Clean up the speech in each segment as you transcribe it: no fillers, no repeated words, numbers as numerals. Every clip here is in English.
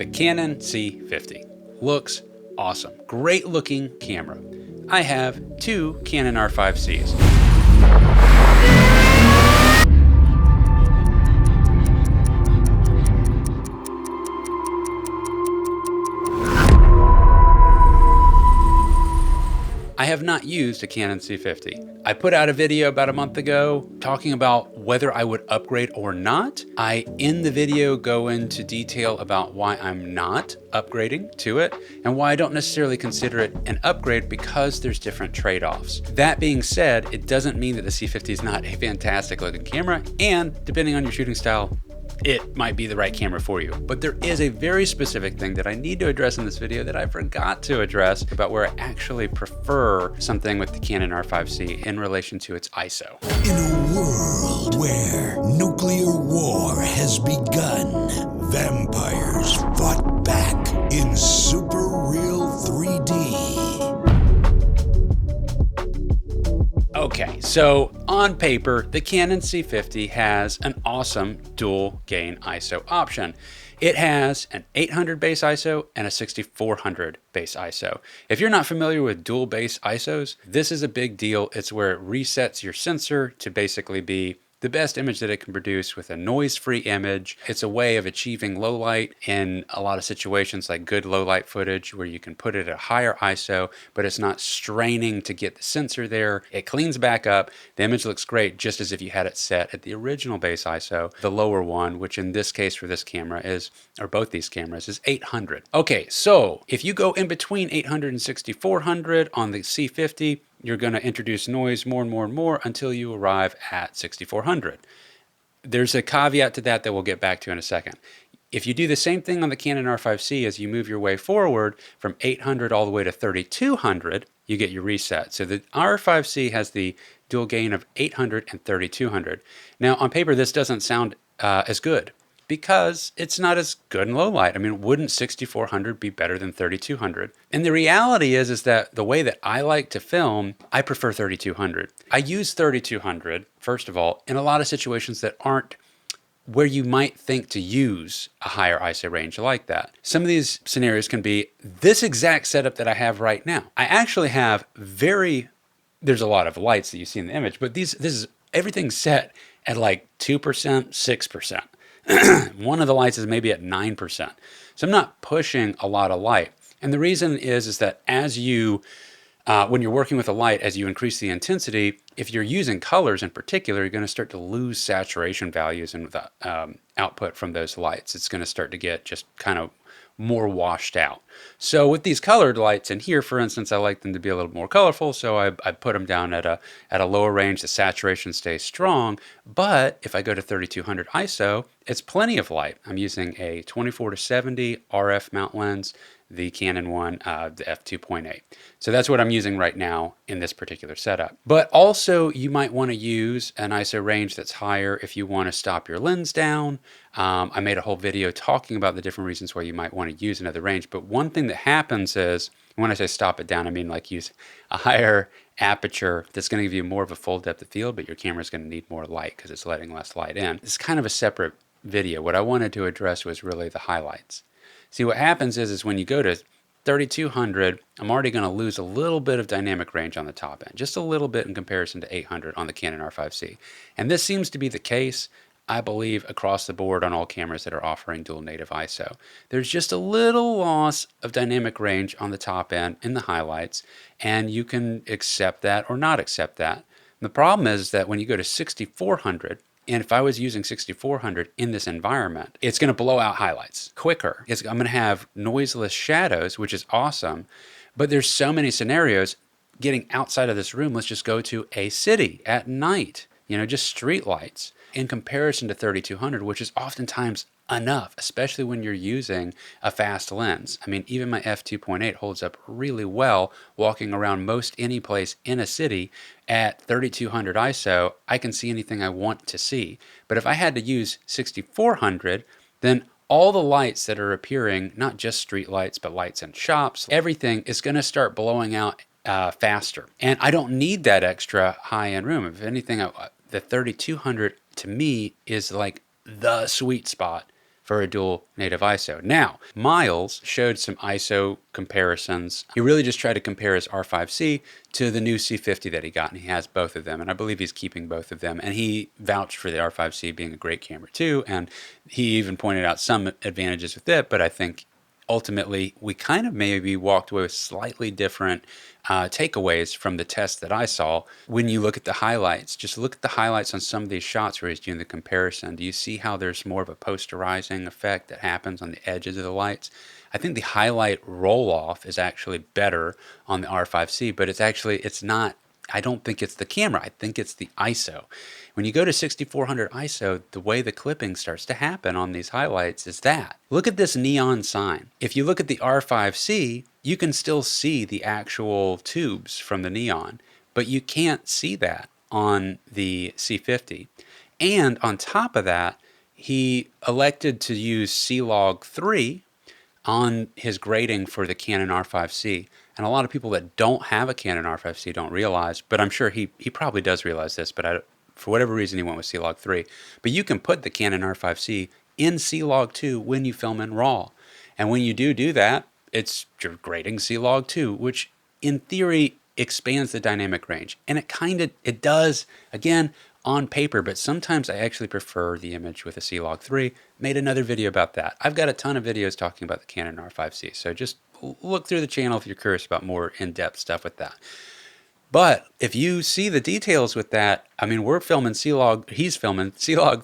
The Canon C50 looks awesome. Great looking camera. I have two Canon R5 Cs. I have not used a Canon C50. I put out a video about a month ago talking about whether I would upgrade or not. I, in the video, go into detail about why I'm not upgrading to it and why I don't necessarily consider it an upgrade because there's different trade-offs. That being said, it doesn't mean that the C50 is not a fantastic looking camera, and depending on your shooting style, it might be the right camera for you. But there is a very specific thing that I need to address in this video that I forgot to address about where I actually prefer something with the Canon R5 C in relation to its ISO. In a world where nuclear war has begun, vampires fought back in super real 3D. Okay, so on paper, the Canon C50 has an awesome dual gain ISO option. It has an 800 base ISO and a 6400 base ISO. If you're not familiar with dual base ISOs, this is a big deal. It's where it resets your sensor to basically be the best image that it can produce with a noise-free image. It's a way of achieving low light in a lot of situations, like good low light footage where you can put it at a higher ISO, but it's not straining to get the sensor there. It cleans back up. The image looks great just as if you had it set at the original base ISO, the lower one, which in this case for this camera is, or both these cameras, is 800. Okay, so if you go in between 800 and 6400 on the C50, you're going to introduce noise more and more and more until you arrive at 6400. There's a caveat to that we'll get back to in a second. If you do the same thing on the Canon R5 C as you move your way forward from 800 all the way to 3200, you get your reset. So the R5 C has the dual gain of 800 and 3200. Now on paper this doesn't sound as good, because it's not as good in low light. I mean, wouldn't 6400 be better than 3200? And the reality is that the way that I like to film, I prefer 3200. I use 3200, first of all, in a lot of situations that aren't where you might think to use a higher ISO range like that. Some of these scenarios can be this exact setup that I have right now. I actually have there's a lot of lights that you see in the image, but this is everything set at like 2%, 6%. One of the lights is maybe at 9%. So I'm not pushing a lot of light. And the reason is that as you, when you're working with a light, as you increase the intensity, if you're using colors in particular, you're going to start to lose saturation values in the output from those lights. It's going to start to get just kind of more washed out. So with these colored lights in here, for instance, I like them to be a little more colorful, so I put them down at a lower range. The saturation stays strong, but if I go to 3200 ISO, it's plenty of light. I'm using a 24-70 RF mount lens, the Canon one, the f2.8. So that's what I'm using right now in this particular setup. But also you might want to use an ISO range that's higher if you want to stop your lens down. I made a whole video talking about the different reasons why you might want to use another range. But one thing that happens is, when I say stop it down, I mean like use a higher aperture that's going to give you more of a full depth of field, but your camera is going to need more light because it's letting less light in. It's kind of a separate video. What I wanted to address was really the highlights. See, what happens is when you go to 3200, I'm already going to lose a little bit of dynamic range on the top end, just a little bit in comparison to 800 on the Canon R5 C. And this seems to be the case, I believe, across the board on all cameras that are offering dual native ISO. There's just a little loss of dynamic range on the top end in the highlights, and you can accept that or not accept that. And the problem is that when you go to 6400, and if I was using 6400 in this environment, it's going to blow out highlights quicker. I'm going to have noiseless shadows, which is awesome. But there's so many scenarios getting outside of this room. Let's just go to a city at night, just street lights in comparison to 3200, which is oftentimes enough, especially when you're using a fast lens. I mean, even my f2.8 holds up really well walking around most any place in a city at 3200 ISO. I can see anything I want to see. But if I had to use 6400, then all the lights that are appearing, not just street lights, but lights in shops, everything is going to start blowing out faster. And I don't need that extra high-end room. If anything, the 3200 to me is like the sweet spot for a dual native ISO. Now, Miles showed some ISO comparisons. He really just tried to compare his R5 C to the new C50 that he got, and he has both of them, and I believe he's keeping both of them. And he vouched for the R5 C being a great camera too, and he even pointed out some advantages with it, but I think ultimately we kind of maybe walked away with slightly different takeaways from the test that I saw. When you look at the highlights, just look at the highlights on some of these shots where he's doing the comparison. Do you see how there's more of a posterizing effect that happens on the edges of the lights? I think the highlight roll-off is actually better on the R5C, but it's not, I don't think it's the camera. I think it's the ISO. When you go to 6400 ISO, the way the clipping starts to happen on these highlights is that. Look at this neon sign. If you look at the R5C, you can still see the actual tubes from the neon, but you can't see that on the C50. And on top of that, he elected to use C-Log 3 on his grading for the Canon R5 C. And a lot of people that don't have a Canon R5 C don't realize, but I'm sure he probably does realize this, but for whatever reason he went with C-Log 3. But you can put the Canon R5 C in C-Log 2 when you film in RAW. And when you do that, you're grading C-Log 2, which in theory expands the dynamic range. And it does, again, on paper, but sometimes I actually prefer the image with a C-Log 3. Made another video about that. I've got a ton of videos talking about the Canon R5 C, so just look through the channel if you're curious about more in-depth stuff with that. But if you see the details with that, I mean, he's filming C-Log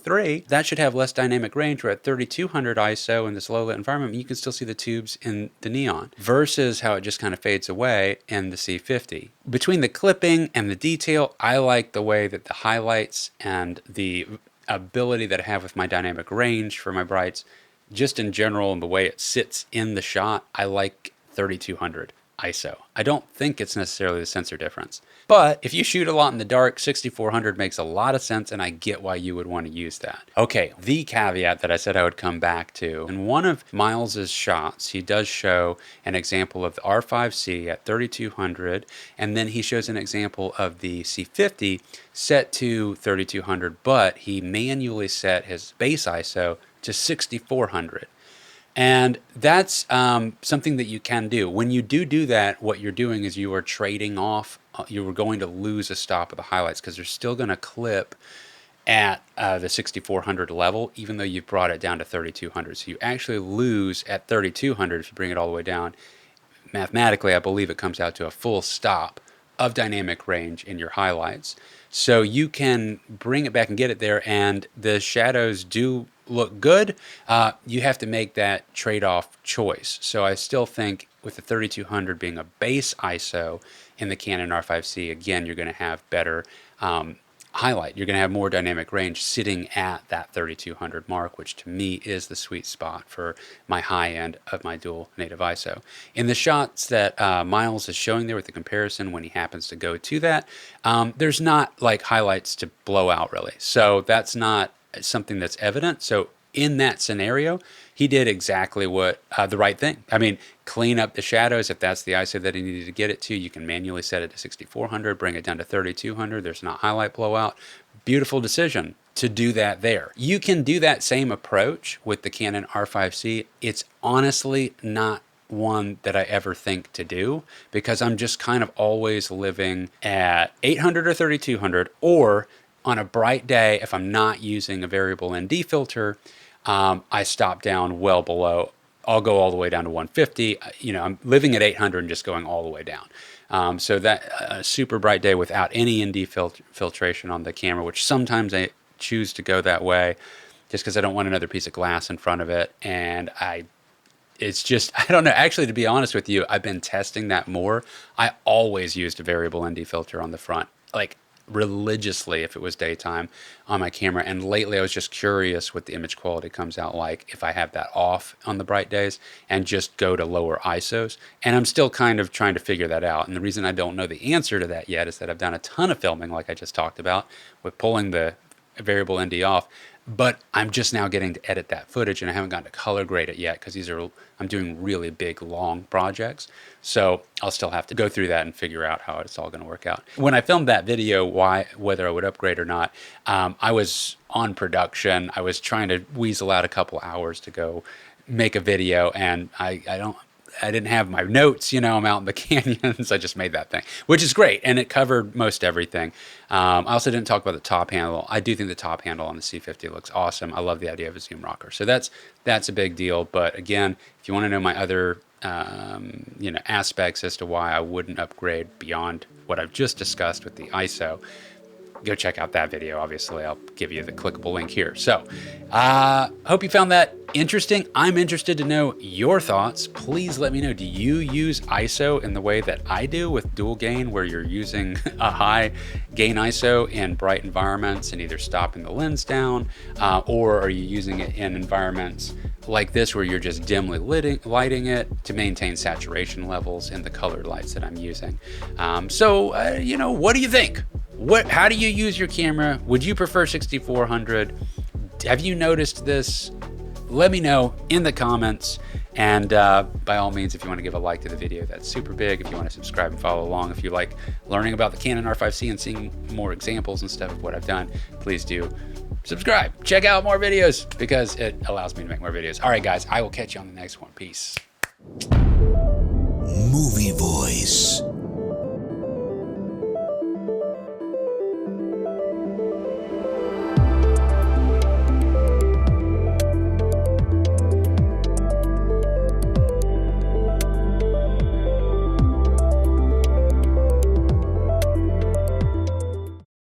3, that should have less dynamic range. We're at 3200 ISO in this low-lit environment, and you can still see the tubes in the neon, versus how it just kind of fades away in the C50. Between the clipping and the detail, I like the way that the highlights and the ability that I have with my dynamic range for my brights, just in general, and the way it sits in the shot, I like 3200 ISO. I don't think it's necessarily the sensor difference. But if you shoot a lot in the dark, 6400 makes a lot of sense, and I get why you would want to use that. Okay, the caveat that I said I would come back to. In one of Miles's shots, he does show an example of the R5C at 3200, and then he shows an example of the C50 set to 3200, but he manually set his base ISO to 6400. And that's something that you can do. When you do that, what you're doing is you are trading off, you are going to lose a stop of the highlights because they're still going to clip at the 6400 level, even though you've brought it down to 3200. So you actually lose at 3200 if you bring it all the way down. Mathematically, I believe it comes out to a full stop of dynamic range in your highlights. So you can bring it back and get it there, and the shadows do look good. You have to make that trade-off choice. So I still think with the 3200 being a base ISO in the Canon R5 C, again, you're going to have better highlight. You're going to have more dynamic range sitting at that 3200 mark, which to me is the sweet spot for my high end of my dual native ISO. In the shots that Miles is showing there with the comparison when he happens to go to that, there's not like highlights to blow out really. So that's not something that's evident. So in that scenario, he did exactly what the right thing. I mean, clean up the shadows. If that's the ISO that he needed to get it to, you can manually set it to 6400, bring it down to 3200. There's not highlight blowout. Beautiful decision to do that there. You can do that same approach with the Canon R5 C. It's honestly not one that I ever think to do because I'm just kind of always living at 800 or 3200, or on a bright day, if I'm not using a variable ND filter, I stop down well below. I'll go all the way down to 150. I'm living at 800 and just going all the way down. So that a super bright day without any ND filtration on the camera, which sometimes I choose to go that way just because I don't want another piece of glass in front of it. And it's just, I don't know. Actually, to be honest with you, I've been testing that more. I always used a variable ND filter on the front, like religiously if it was daytime on my camera. And lately I was just curious what the image quality comes out like if I have that off on the bright days and just go to lower ISOs. And I'm still kind of trying to figure that out. And the reason I don't know the answer to that yet is that I've done a ton of filming like I just talked about with pulling the variable ND off. but I'm just now getting to edit that footage, and I haven't gotten to color grade it yet because I'm doing really big, long projects. So I'll still have to go through that and figure out how it's all going to work out. When I filmed that video, whether I would upgrade or not, I was on production. I was trying to weasel out a couple hours to go make a video, and I didn't have my notes, I'm out in the canyons. I just made that thing, which is great. And it covered most everything. I also didn't talk about the top handle. I do think the top handle on the C50 looks awesome. I love the idea of a zoom rocker. So that's a big deal. But again, if you want to know my other, aspects as to why I wouldn't upgrade beyond what I've just discussed with the ISO, go check out that video. Obviously, I'll give you the clickable link here. So, hope you found that interesting. I'm interested to know your thoughts. Please let me know. Do you use ISO in the way that I do with dual gain, where you're using a high gain ISO in bright environments and either stopping the lens down, or are you using it in environments like this where you're just dimly lighting it to maintain saturation levels in the colored lights that I'm using? What do you think? How do you use your camera? Would you prefer 6400? Have you noticed this? Let me know in the comments. And by all means, if you want to give a like to the video, that's super big. If you want to subscribe and follow along, if you like learning about the Canon R5 C and seeing more examples and stuff of what I've done, please do subscribe. Check out more videos because it allows me to make more videos. All right, guys, I will catch you on the next one. Peace. Movie Voice.